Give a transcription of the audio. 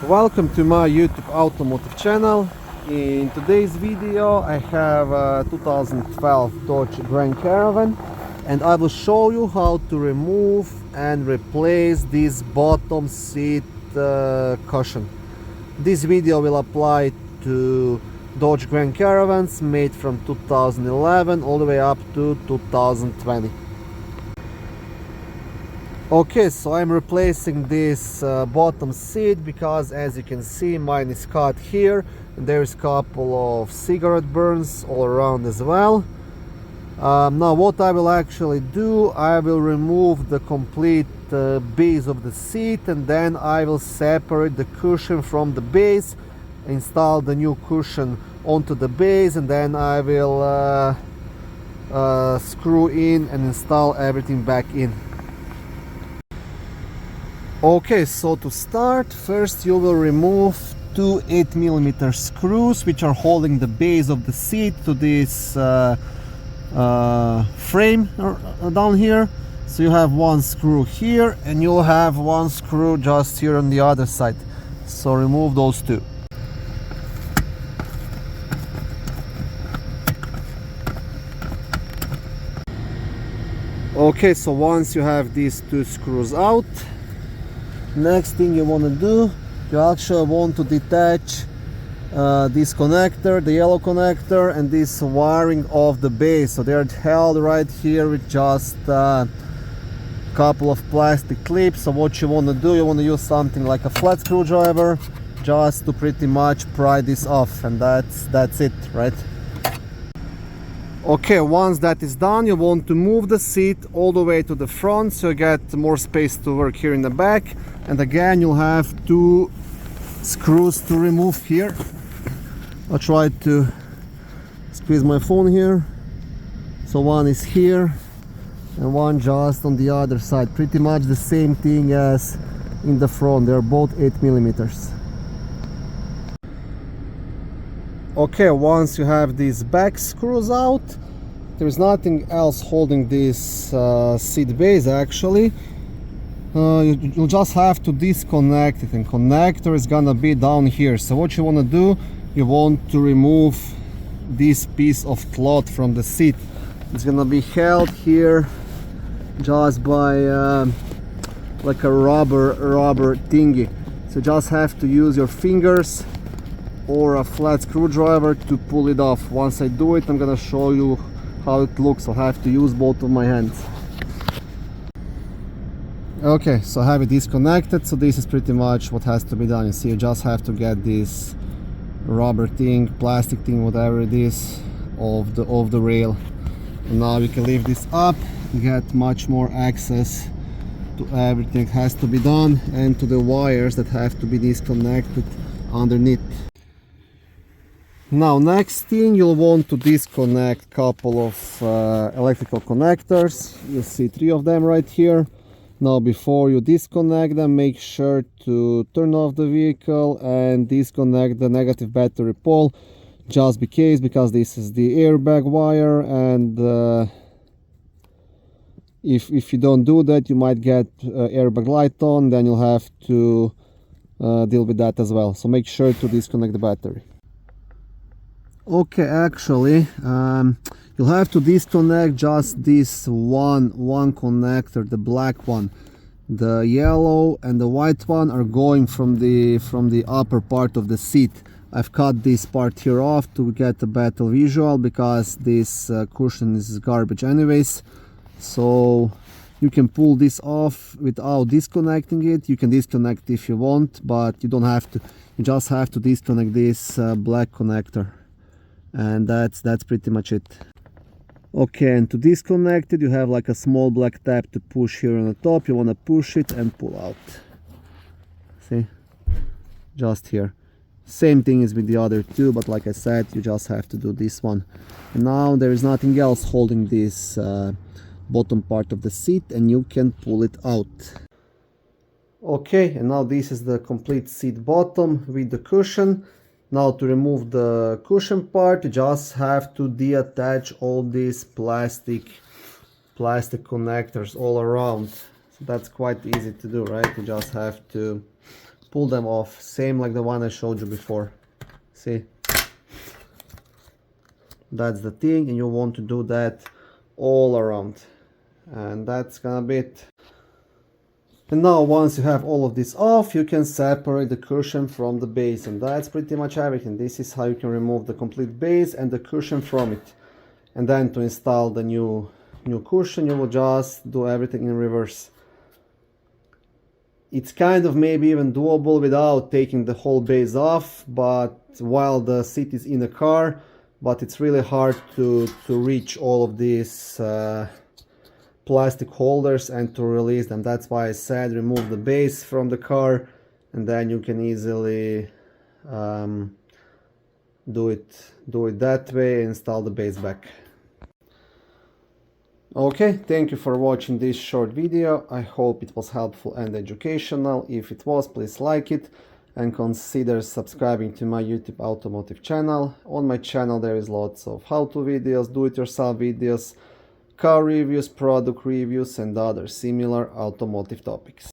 Welcome to my YouTube automotive channel. In today's video I have a 2012 Dodge Grand Caravan and I will show you how to remove and replace this bottom seat cushion. This video will apply to Dodge Grand Caravans made from 2011 all the way up to 2020. Okay, so I'm replacing this bottom seat because, as you can see, mine is cut here and there's a couple of cigarette burns all around as well. Now what I will actually do, I will remove the complete base of the seat and then I will separate the cushion from the base, install the new cushion onto the base, and then I will screw in and install everything back in. Okay, so to start, first you will remove two 8mm screws which are holding the base of the seat to this frame down here. So you have one screw here and you'll have one screw just here on the other side. So remove those two. Okay, so once you have these two screws out, next thing you want to do, you actually want to detach this connector, the yellow connector, and this wiring of the base. So they're held right here with just a couple of plastic clips. So what you want to do, you want to use something like a flat screwdriver just to pretty much pry this off, and that's it, right? Okay, once that is done, you want to move the seat all the way to the front so you get more space to work here in the back. And again, you'll have two screws to remove here. I'll try to squeeze my phone here. So one is here and one just on the other side. Pretty much the same thing as in the front. They're both 8mm. Okay, once you have these back screws out, there's nothing else holding this seat base actually. You'll just have to disconnect it, and connector is gonna be down here. So what you want to do, you want to remove this piece of cloth from the seat. It's gonna be held here just by like a rubber thingy. So you just have to use your fingers or a flat screwdriver to pull it off. Once I do it, I'm gonna show you how it looks. I'll have to use both of my hands. Okay, so I have it disconnected. So this is pretty much what has to be done. You see, you just have to get this rubber thing, plastic thing, whatever it is, of the rail. And now you can lift this up and get much more access to everything that has to be done and to the wires that have to be disconnected underneath. Now next thing, you'll want to disconnect a couple of electrical connectors. You'll see 3 of them right here. Now before you disconnect them, make sure to turn off the vehicle and disconnect the negative battery pole, just because this is the airbag wire, and if you don't do that, you might get airbag light on, then you'll have to deal with that as well. So make sure to disconnect the battery. Okay, actually you'll have to disconnect just this one connector, the black one. The yellow and the white one are going from the upper part of the seat. I've cut this part here off to get a better visual because this cushion is garbage anyways. So you can pull this off without disconnecting it. You can disconnect if you want, but you don't have to. You just have to disconnect this black connector. And that's pretty much it. Okay, and to disconnect it, you have like a small black tab to push here on the top. You want to push it and pull out. See, just here. Same thing is with the other two, but like I said, you just have to do this one. And now there is nothing else holding this bottom part of the seat, and you can pull it out. Okay, and now this is the complete seat bottom with the cushion. Now to remove the cushion part, you just have to deattach all these plastic connectors all around. So that's quite easy to do, right? You just have to pull them off, same like the one I showed you before. See, that's the thing, and you want to do that all around, and that's gonna be it. And now once you have all of this off, you can separate the cushion from the base, and that's pretty much everything. This is how you can remove the complete base and the cushion from it. And then to install the new cushion, you will just do everything in reverse. It's kind of maybe even doable without taking the whole base off, but while the seat is in the car, but it's really hard to reach all of these plastic holders and to release them. That's why I said remove the base from the car, and then you can easily do it that way, install the base back. Okay, thank you for watching this short video. I hope it was helpful and educational. If it was, please like it and consider subscribing to my YouTube automotive channel. On my channel there is lots of how-to videos, do-it-yourself videos, car reviews, product reviews and other similar automotive topics.